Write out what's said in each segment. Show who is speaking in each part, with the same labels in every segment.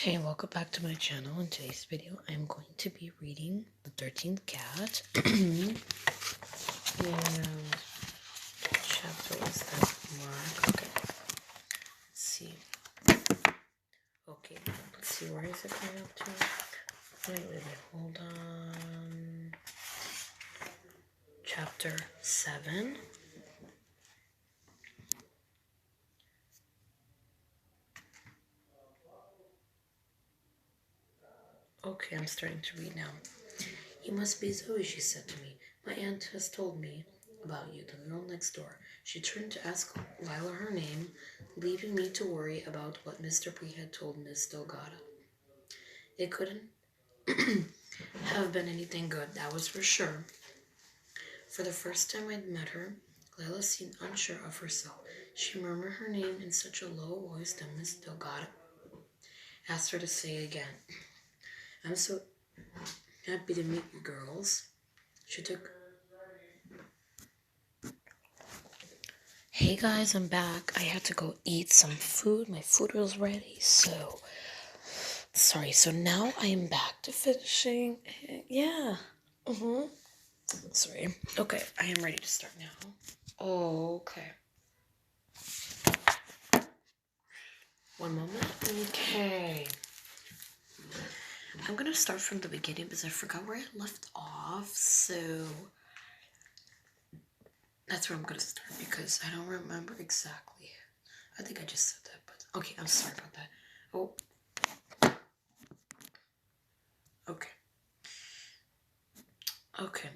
Speaker 1: Hey, welcome back to my channel. In today's video, I'm going to be reading The 13th Cat. And chapter was that mark? Okay, let's see. Okay, let's see, where is it going up to? Wait, hold on. Chapter 7. Okay, I'm starting to read now. "You must be Zoe," she said to me. "My aunt has told me about you, the girl next door." She turned to ask Lila her name, leaving me to worry about what Mr. P had told Miss Delgado. It couldn't have been anything good, that was for sure. For the first time I'd met her, Lila seemed unsure of herself. She murmured her name in such a low voice that Miss Delgado asked her to say it again. "I'm so happy to meet you, girls." She took... Hey guys, I'm back. I had to go eat some food. My food was ready, so... Sorry, so now I am back to finishing. Yeah. Sorry. Okay, I am ready to start now. Okay. One moment. Okay. I'm gonna start from the beginning because I forgot where I left off, so... That's where I'm gonna start because I don't remember exactly. I think I just said that, but... Okay, I'm sorry about that. Oh. Okay. Okay.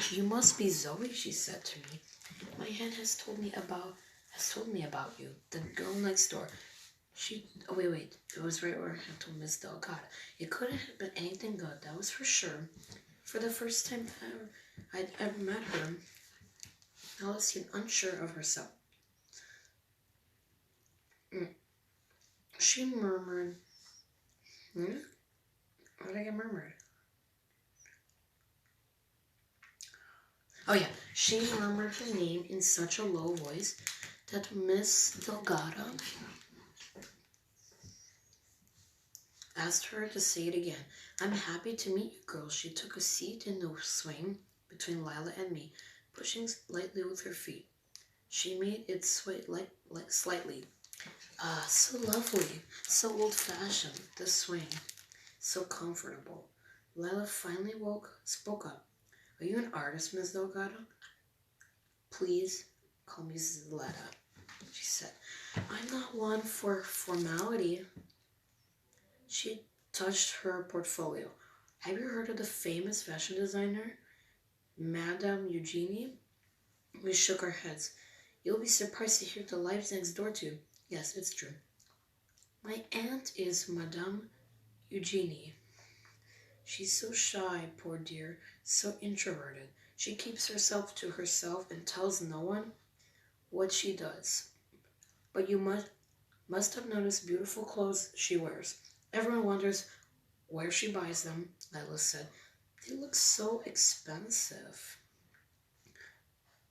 Speaker 1: "You must be Zoe," she said to me. "My aunt has told me about you, the girl next door." Oh, wait. It was right where I told Miss Delgado. It couldn't have been anything good, that was for sure. For the first time I'd ever met her, Alice seemed unsure of herself. She murmured... What did I get murmured? Oh, yeah. She murmured her name in such a low voice that Miss Delgado asked her to say it again. "I'm happy to meet you, girls." She took a seat in the swing between Lila and me, pushing lightly with her feet. She made it sway slightly. "Ah, so lovely, so old-fashioned, this swing, so comfortable." Lila finally spoke up. "Are you an artist, Miss Delgado?" "Please call me Zleta," she said. "I'm not one for formality." She touched her portfolio. "Have you heard of the famous fashion designer, Madame Eugenie?" We shook our heads. "You'll be surprised to hear the lives next door to." "Yes, it's true." "My aunt is Madame Eugenie. She's so shy, poor dear, so introverted. She keeps herself to herself and tells no one what she does. But you must have noticed beautiful clothes she wears. Everyone wonders where she buys them," Lila said. "They look so expensive."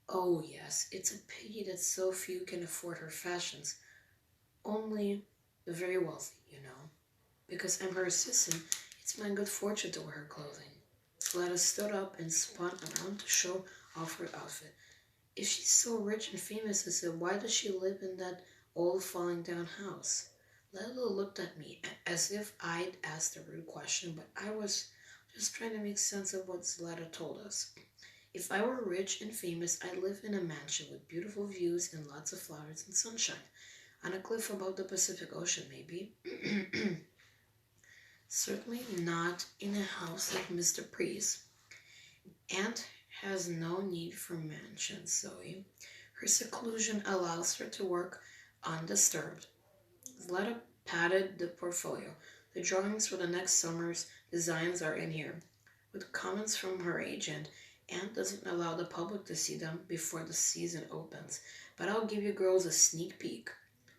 Speaker 1: "Oh, yes, it's a pity that so few can afford her fashions. Only the very wealthy, you know. Because I'm her assistant, it's my good fortune to wear her clothing." Lila stood up and spun around to show off her outfit. "If she's so rich and famous," I said, "why does she live in that old falling-down house?" Lila looked at me as if I'd asked a rude question, but I was just trying to make sense of what Zlata told us. "If I were rich and famous, I'd live in a mansion with beautiful views and lots of flowers and sunshine. On a cliff above the Pacific Ocean, maybe." "Certainly not in a house like Mr. Priest. Aunt has no need for mansions, Zoe. Her seclusion allows her to work undisturbed." Zlata patted the portfolio. "The drawings for the next summer's designs are in here, with comments from her agent. Aunt doesn't allow the public to see them before the season opens, but I'll give you girls a sneak peek."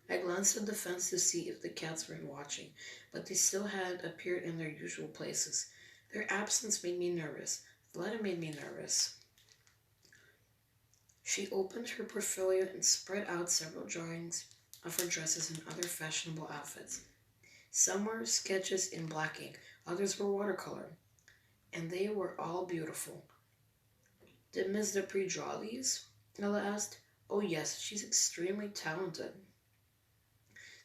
Speaker 1: I glanced at the fence to see if the cats were watching, but they still hadn't appeared in their usual places. Their absence made me nervous. Zlata made me nervous. She opened her portfolio and spread out several drawings of her dresses and other fashionable outfits. Some were sketches in black ink, others were watercolor, and they were all beautiful. Did Miss Dupree draw these? Ella asked. Oh, yes, she's extremely talented.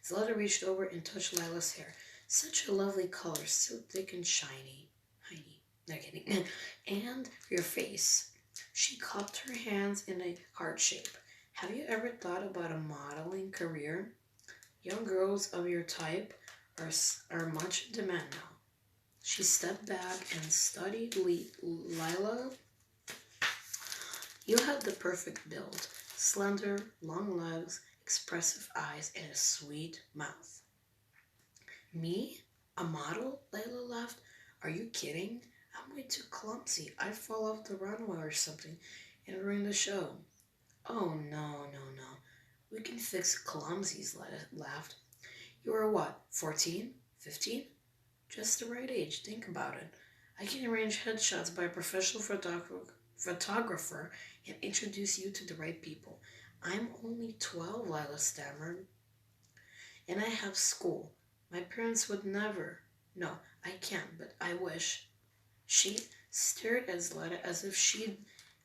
Speaker 1: Zelda reached over and touched Lila's hair. Such a lovely color, so thick and shiny. No kidding. And your face. She cupped her hands in a heart shape. Have you ever thought about a modeling career? Young girls of your type are much in demand now. She stepped back and studied Lila. You have the perfect build. Slender, long legs, expressive eyes, and a sweet mouth. Me? A model? Layla laughed. Are you kidding? I'm way too clumsy. I'd fall off the runway or something and ruin the show. Oh, no. We can fix clumsies, Layla laughed. You are what, 14? 15? Just the right age. Think about it. I can arrange headshots by a professional photographer and introduce you to the right people. I'm only 12, Lila stammered. And I have school. My parents would never. No, I can't, but I wish. She stared at Zlata as if she'd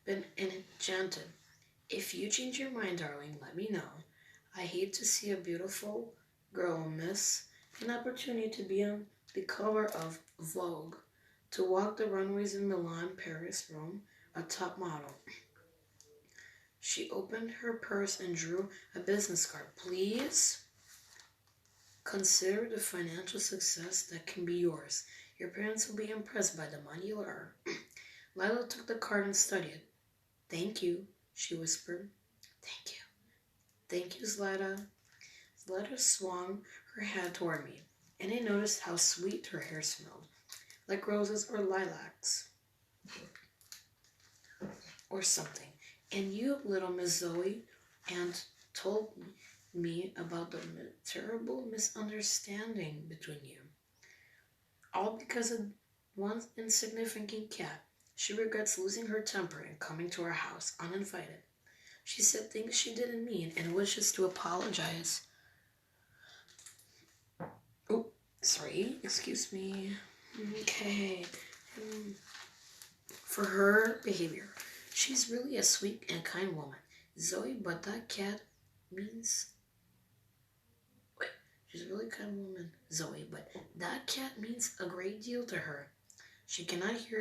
Speaker 1: been enchanted. If you change your mind, darling, let me know. I hate to see a beautiful girl miss an opportunity to be on the cover of Vogue, to walk the runways in Milan, Paris, Rome, a top model. She opened her purse and drew a business card. Please consider the financial success that can be yours. Your parents will be impressed by the money you'll earn. Lila took the card and studied it. Thank you, she whispered. Thank you. Thank you, Zlata. Zlata swung her head toward me, and I noticed how sweet her hair smelled, like roses or lilacs, or something. And you, little Miss Zoe, and told me about the terrible misunderstanding between you. All because of one insignificant cat. She regrets losing her temper and coming to our house uninvited. She said things she didn't mean and wishes to apologize. Oh, sorry, excuse me. Okay. For her behavior. She's really a sweet and kind woman, Zoe, but that cat means... Wait, she's a really kind woman, Zoe, but that cat means a great deal to her. She cannot bear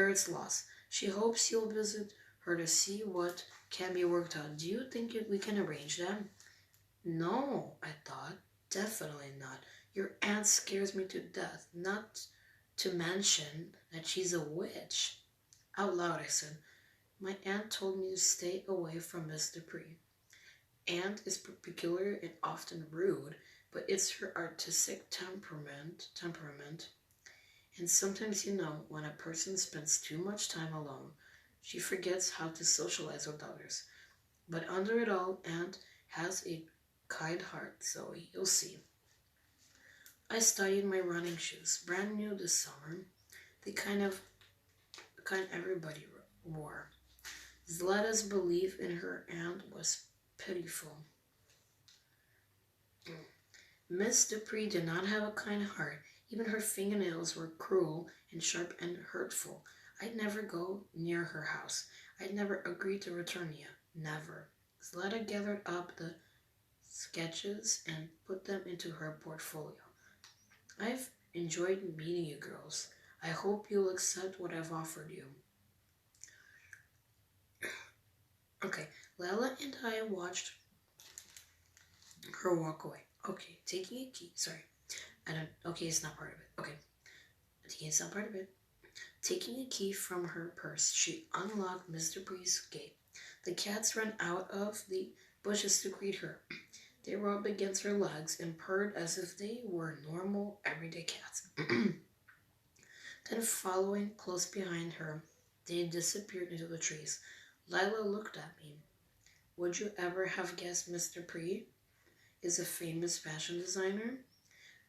Speaker 1: its loss. She hopes you'll visit her to see what can be worked out. Do you think we can arrange that? No, I thought. Definitely not. Your aunt scares me to death, not to mention that she's a witch. Out loud, I said, my aunt told me to stay away from Miss Dupree. Aunt is peculiar and often rude, but it's her artistic temperament. And sometimes, when a person spends too much time alone, she forgets how to socialize with others. But under it all, Aunt has a kind heart, Zoe. You'll see. I studied my running shoes, brand new this summer, the kind everybody wore. Zlata's belief in her aunt was pitiful. Miss Dupree did not have a kind heart. Even her fingernails were cruel and sharp and hurtful. I'd never go near her house. I'd never agree to return yet. Never. Zlata gathered up the sketches and put them into her portfolio. I've enjoyed meeting you girls. I hope you'll accept what I've offered you. Okay, Lila and I watched her walk away. Okay, taking a key. Sorry. Okay, it's not part of it. Okay. It's not part of it. Taking a key from her purse, she unlocked Miss Dupree's gate. The cats ran out of the bushes to greet her. They rubbed against her legs and purred as if they were normal, everyday cats. Then, following close behind her, they disappeared into the trees. Lila looked at me. Would you ever have guessed Miss Dupree is a famous fashion designer?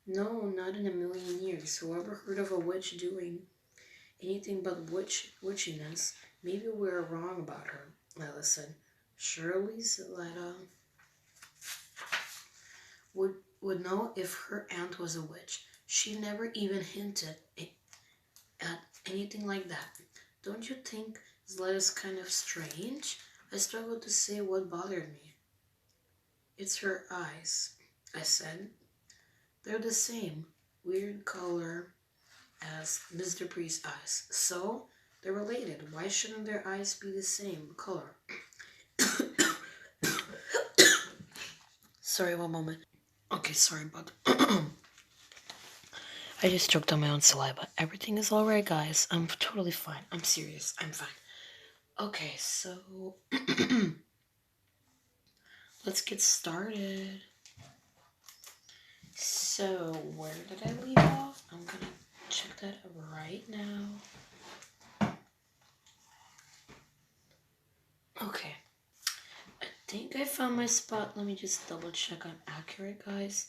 Speaker 1: No, not in a million years. Whoever heard of a witch doing anything but witchiness? Maybe we're wrong about her, Lila said. Surely, Lila. would know if her aunt was a witch. She never even hinted at anything like that. Don't you think Zlata's kind of strange? I struggled to say what bothered me. It's her eyes, I said. They're the same weird color as Miss Dupree's eyes. So, they're related. Why shouldn't their eyes be the same color? Sorry, one moment. Okay, sorry, but I just choked on my own saliva. Everything is alright, guys. I'm totally fine. I'm serious. I'm fine. Okay, so let's get started. So, where did I leave off? I'm gonna check that right now. Okay. I think I found my spot. Let me just double check I'm accurate, guys.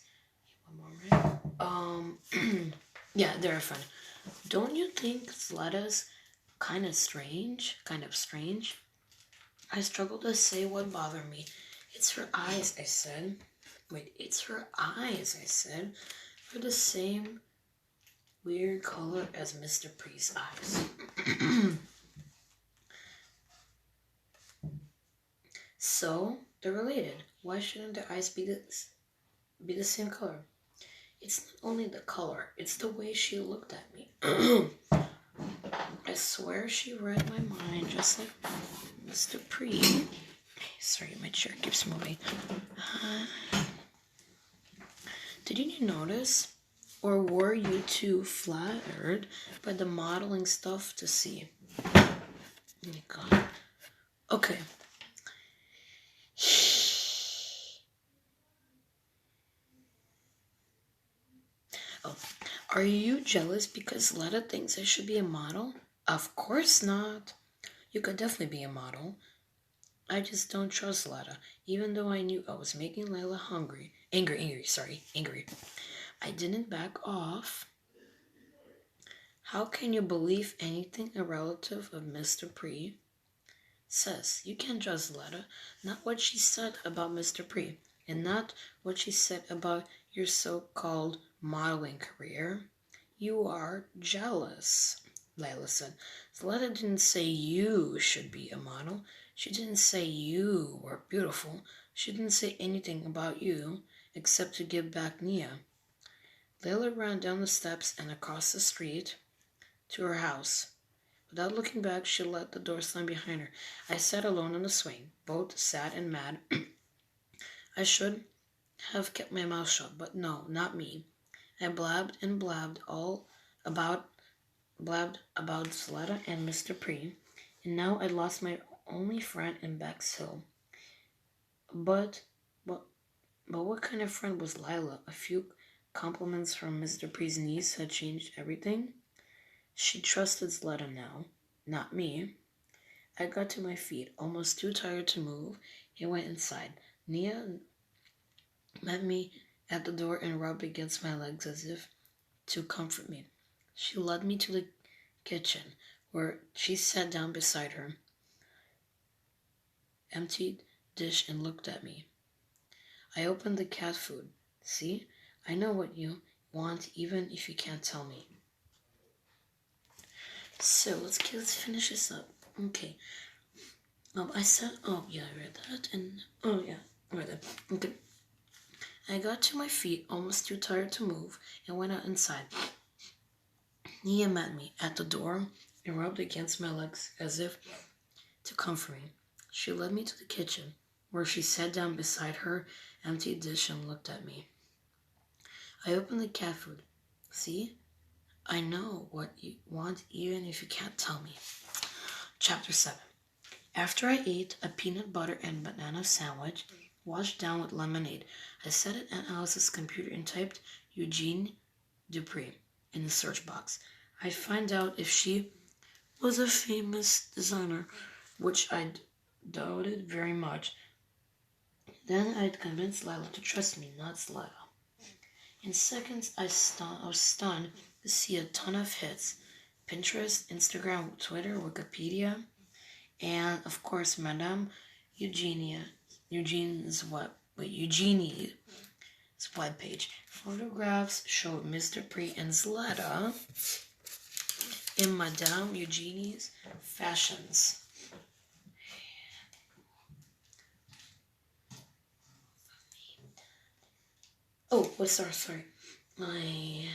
Speaker 1: One moment. Yeah, there I found it. Don't you think Zlata's kind of strange? I struggled to say what bothered me. It's her eyes, I said. Wait, it's her eyes, I said. They're the same weird color as Mr. Priest's eyes. So, they're related. Why shouldn't their eyes be the same color? It's not only the color, it's the way she looked at me. I swear she read my mind just like Mr. Priest. Sorry, my chair keeps moving. Didn't you notice? Or were you too flattered by the modeling stuff to see? Oh my god. Okay. Oh, are you jealous because Letta thinks I should be a model? Of course not. You could definitely be a model. I just don't trust Letta, even though I knew I was making Layla angry. I didn't back off. How can you believe anything a relative of Mr. Pre says? You can't trust Letta, not what she said about Mr. Pre, and not what she said about your so-called modeling career. You are jealous, Layla said. Letta didn't say you should be a model. She didn't say you were beautiful. She didn't say anything about you except to give back Nia. Layla ran down the steps and across the street to her house. Without looking back, she let the door slam behind her. I sat alone on the swing, both sad and mad. I should have kept my mouth shut, but no, not me. I blabbed and blabbed about Zlata and Mr. Pre, and now I'd lost my only friend in Bexhill. But what kind of friend was Lila? A few compliments from Mr. Pre's niece had changed everything. She trusted Zlata now, not me. I got to my feet, almost too tired to move, and went inside. Nia met me at the door and rubbed against my legs as if to comfort me. She led me to the kitchen, where she sat down beside her, emptied dish, and looked at me. I opened the cat food. See, I know what you want, even if you can't tell me. So let's finish this up. Okay. I said, oh yeah, I read that, and oh yeah, I read that. Okay. I got to my feet, almost too tired to move, and went out inside. Nia met me at the door and rubbed against my legs as if to comfort me. She led me to the kitchen, where she sat down beside her empty dish and looked at me. I opened the cat food. See? I know what you want even if you can't tell me. Chapter 7. After I ate a peanut butter and banana sandwich, washed down with lemonade, I sat at Aunt Alice's computer and typed Eugene Dupree in the search box. I'd find out if she was a famous designer, which I doubted very much. Then I'd convince Lila to trust me, not Zlata. In seconds, I was stunned to see a ton of hits. Pinterest, Instagram, Twitter, Wikipedia, and of course, Madame Eugenie webpage. Photographs showed Mr. Pre and Zlata in Madame Eugenie's fashions. Oh, sorry. My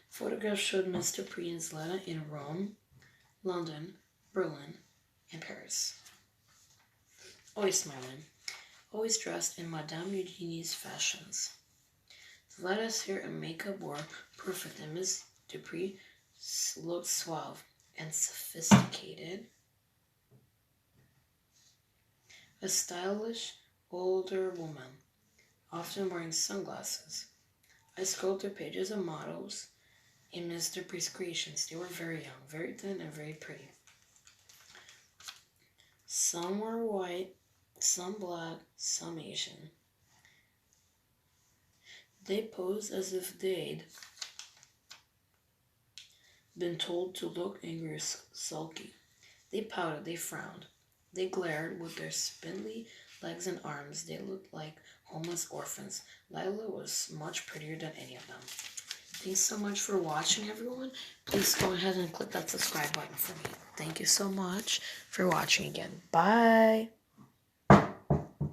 Speaker 1: photograph showed Mr. Pre and Zlata in Rome, London, Berlin, and Paris. Always smiling. Always dressed in Madame Eugenie's fashions. Zlata's hair and makeup were perfect, and Miss Dupree looked suave and sophisticated. A stylish, older woman, often wearing sunglasses. I scrolled through pages of models in Miss Dupree's creations. They were very young, very thin, and very pretty. Some were white, some black, some Asian. They posed as if they'd been told to look angry or sulky. They pouted, they frowned. They glared with their spindly legs and arms. They looked like homeless orphans. Lila was much prettier than any of them. Thanks so much for watching, everyone. Please go ahead and click that subscribe button for me. Thank you so much for watching again. Bye.